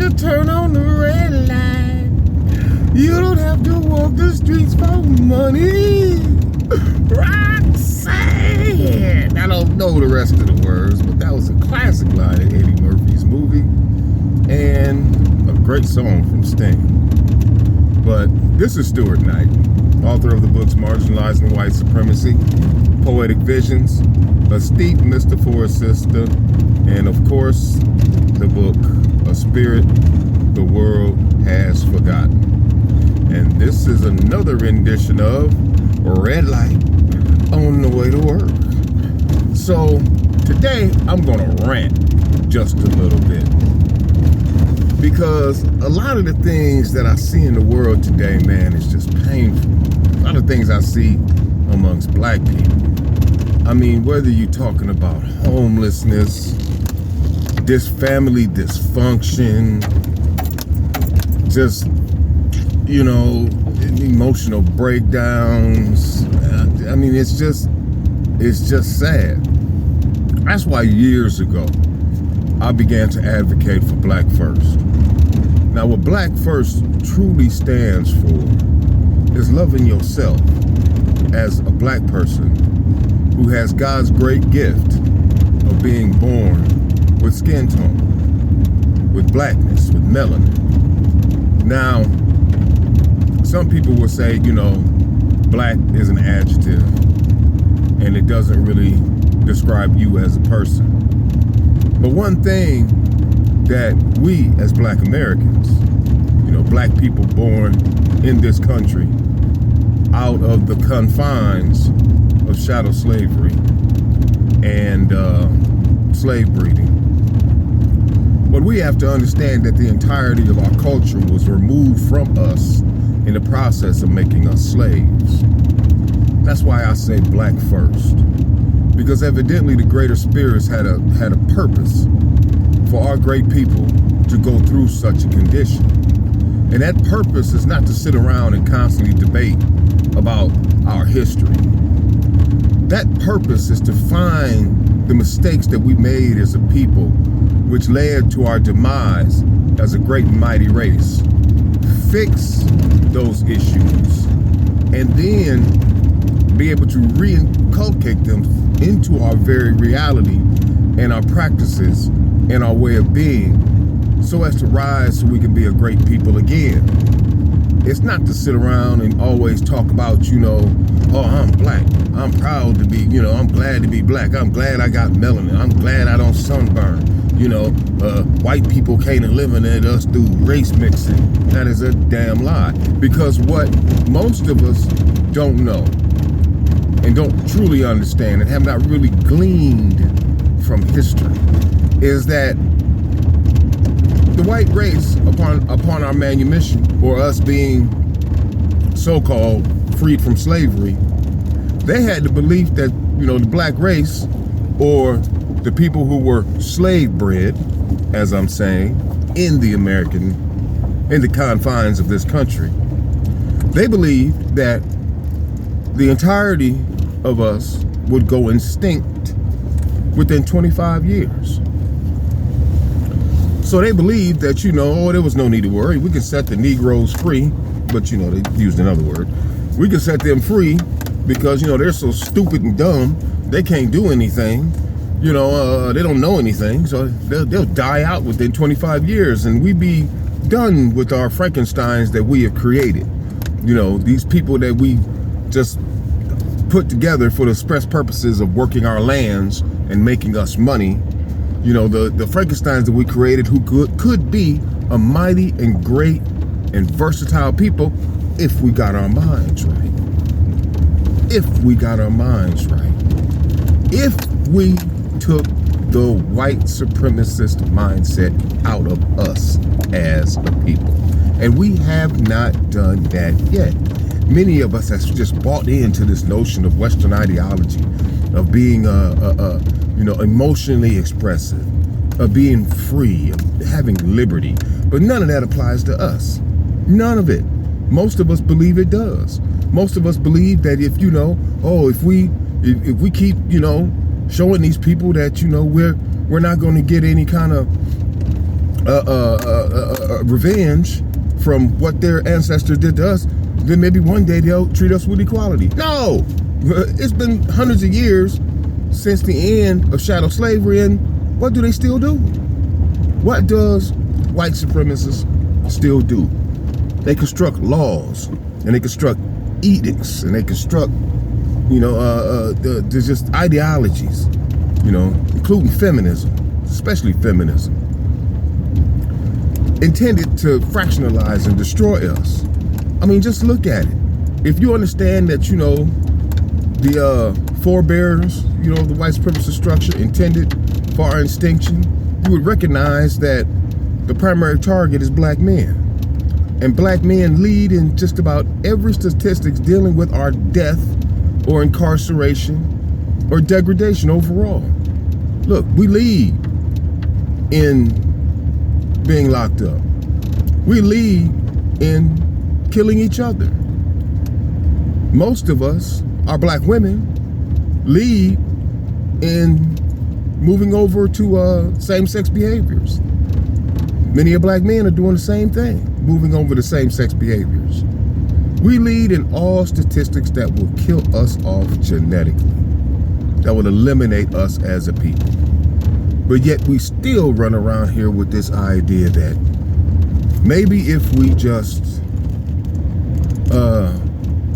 to turn on the red light. You don't have to walk the streets for money. Roxanne. I don't know the rest of the words, but that was a classic line in Eddie Murphy's movie. And a great song from Sting. But this is Stuart Knight, author of the books Marginalizing White Supremacy, Poetic Visions, A Steep Metaphor Sister, and of course, the book, A Spirit the World Has Forgotten. And this is another rendition of Red Light on the Way to Work. So today I'm gonna rant just a little bit, because a lot of the things that I see in the world today, man, is just painful. A lot of things I see amongst black people. I mean, whether you're talking about homelessness, family dysfunction, just, emotional breakdowns. I mean, it's just sad. That's why years ago, I began to advocate for Black First. Now, what Black First truly stands for is loving yourself as a black person who has God's great gift of being born with skin tone, with blackness, with melanin. Now, some people will say, black is an adjective and it doesn't really describe you as a person. But one thing that we as black Americans, black people born in this country out of the confines of chattel slavery and slave breeding, but we have to understand that the entirety of our culture was removed from us in the process of making us slaves. That's why I say black first, because evidently the greater spirits had a purpose for our great people to go through such a condition. And that purpose is not to sit around and constantly debate about our history. That purpose is to find the mistakes that we made as a people, which led to our demise as a great and mighty race. Fix those issues, and then be able to reinculcate them into our very reality and our practices and our way of being, so as to rise so we can be a great people again. It's not to sit around and always talk about, oh, I'm black. I'm proud to be, I'm glad to be black. I'm glad I got melanin. I'm glad I don't sunburn. White people can't eliminate us through race mixing. That is a damn lie. Because what most of us don't know and don't truly understand and have not really gleaned from history is that the white race, upon our manumission, or us being so-called freed from slavery, they had the belief that, the black race, or the people who were slave bred, as I'm saying, in the confines of this country, they believed that the entirety of us would go extinct within 25 years. So they believed that, there was no need to worry. We could set the Negroes free, but, they used another word. We could set them free because, they're so stupid and dumb, they can't do anything. They don't know anything, so they'll die out within 25 years, and we be done with our Frankensteins that we have created. These people that we just put together for the express purposes of working our lands and making us money. The Frankensteins that we created, who could be a mighty and great and versatile people if we got our minds right. If we got our minds right. If we took the white supremacist mindset out of us as a people. And we have not done that yet. Many of us have just bought into this notion of Western ideology, of being emotionally expressive, of being free, of having liberty. But none of that applies to us. None of it. Most of us believe it does. Most of us believe that if we keep, showing these people that, we're not going to get any kind of revenge from what their ancestors did to us, then maybe one day they'll treat us with equality. No, it's been hundreds of years since the end of chattel slavery, and what do they still do? What does white supremacists still do? They construct laws, and they construct edicts, and they construct, there's just ideologies, including feminism, especially feminism, intended to fractionalize and destroy us. I mean, just look at it. If you understand that, the forebears, the white supremacist structure intended for our extinction, you would recognize that the primary target is black men. And black men lead in just about every statistics dealing with our death or incarceration or degradation overall. Look, we lead in being locked up. We lead in killing each other. Most of us, our black women, lead in moving over to same-sex behaviors. Many of black men are doing the same thing, moving over to same-sex behaviors. We lead in all statistics that will kill us off genetically, that will eliminate us as a people. But yet we still run around here with this idea that maybe if we just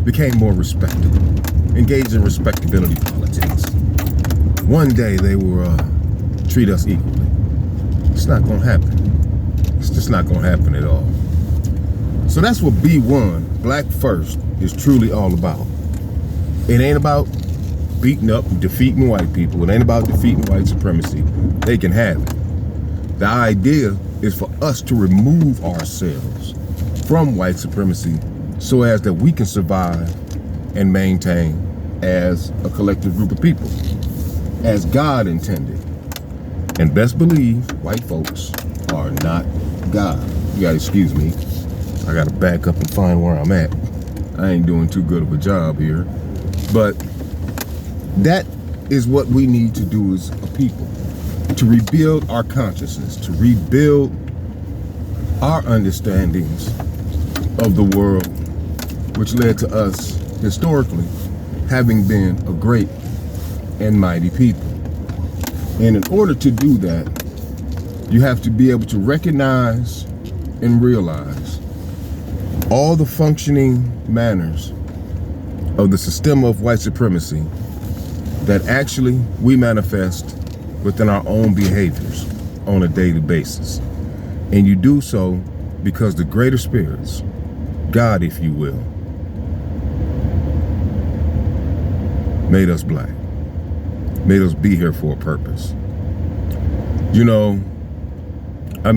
became more respectable, engaged in respectability politics, one day they will treat us equally. It's not going to happen. It's just not going to happen at all. So that's what B1, Black First, is truly all about. It ain't about beating up and defeating white people. It ain't about defeating white supremacy. They can have it. The idea is for us to remove ourselves from white supremacy so as that we can survive and maintain as a collective group of people, as God intended. And best believe white folks are not God. You gotta excuse me. I gotta back up and find where I'm at. I ain't doing too good of a job here. But that is what we need to do as a people, to rebuild our consciousness, to rebuild our understandings of the world, which led to us historically having been a great and mighty people. And in order to do that, you have to be able to recognize and realize all the functioning manners of the system of white supremacy that actually we manifest within our own behaviors on a daily basis. And you do so because the greater spirits, God, if you will, made us black, made us be here for a purpose.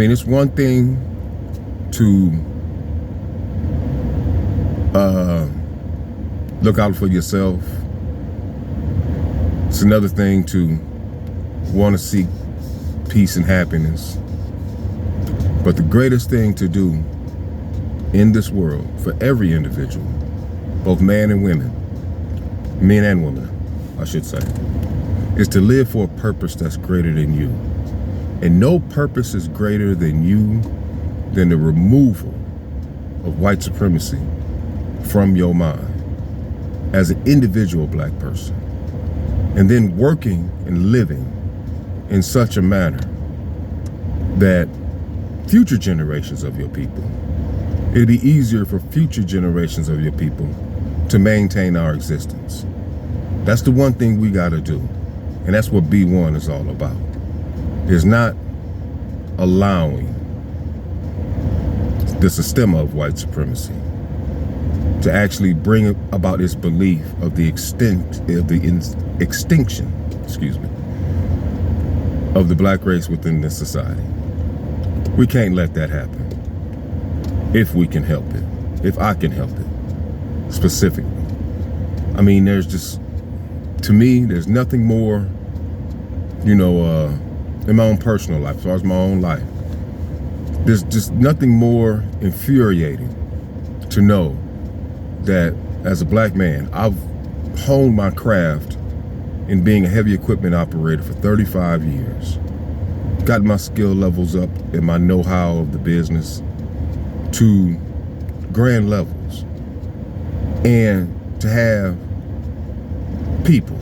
It's one thing to look out for yourself. It's another thing to want to seek peace and happiness. But the greatest thing to do in this world for every individual, both men and women, I should say, is to live for a purpose that's greater than you. And no purpose is greater than you than the removal of white supremacy from your mind as an individual black person. And then working and living in such a manner that future generations of your people, it'll be easier for future generations of your people to maintain our existence. That's the one thing we got to do. And that's what B1 is all about. Is not allowing the system of white supremacy to actually bring about its belief of the extinction, of the black race within this society. We can't let that happen. If we can help it, if I can help it, specifically. To me, there's nothing more, in my own personal life, as far as my own life, there's just nothing more infuriating to know that as a black man, I've honed my craft in being a heavy equipment operator for 35 years. got my skill levels up and my know-how of the business to grand levels. And to have people,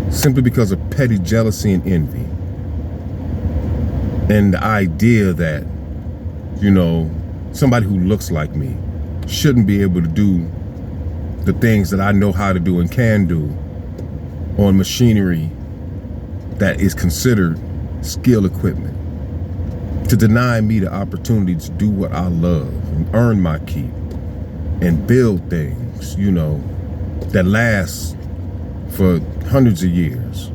simply because of petty jealousy and envy, and the idea that, you know, somebody who looks like me shouldn't be able to do the things that I know how to do and can do on machinery that is considered skill equipment, to deny me the opportunity to do what I love and earn my keep and build things, you know, that last for hundreds of years,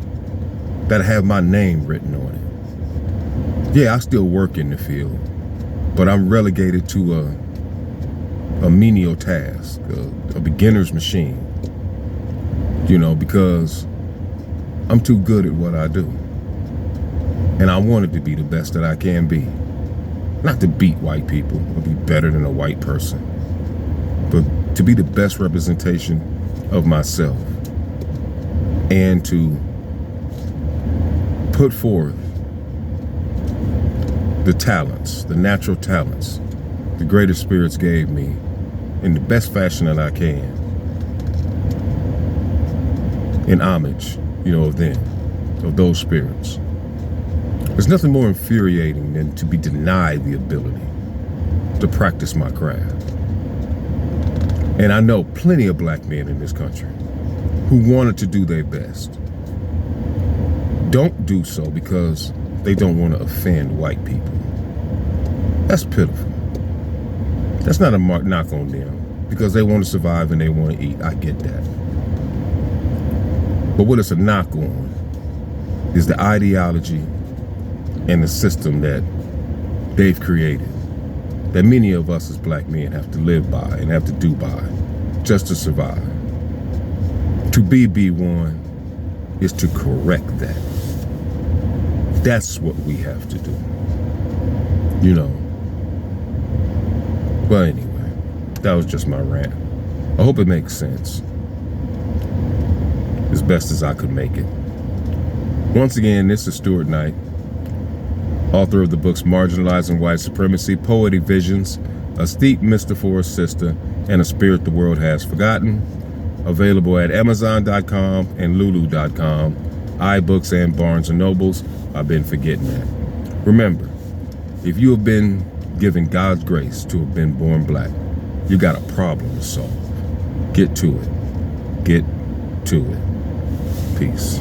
that have my name written on it. Yeah, I still work in the field, but I'm relegated to a menial task, a beginner's machine, you know, because I'm too good at what I do. And I wanted to be the best that I can be. Not to beat white people or be better than a white person, but to be the best representation of myself and to put forth the talents, the natural talents, the greater spirits gave me in the best fashion that I can, in homage, you know, of them, of those spirits. There's nothing more infuriating than to be denied the ability to practice my craft. And I know plenty of black men in this country who wanted to do their best don't do so because they don't want to offend white people. That's pitiful. That's not a knock on them, because they want to survive and they want to eat. I get that. But what it's a knock on is the ideology and the system that they've created, that many of us as black men have to live by and have to do by just to survive. To be B1 is to correct that. That's what we have to do, you know. Well, anyway, that was just my rant. I hope it makes sense, as best as I could make it. Once again, this is Stuart Knight, author of the books Marginalizing White Supremacy, Poetic Visions, A Steep Mister for a Sister, and A Spirit the World Has Forgotten. Available at Amazon.com and Lulu.com, iBooks and Barnes & Nobles. I've been forgetting that. Remember, if you have been given God's grace to have been born black, you got a problem to solve. Get to it. Get to it. Peace.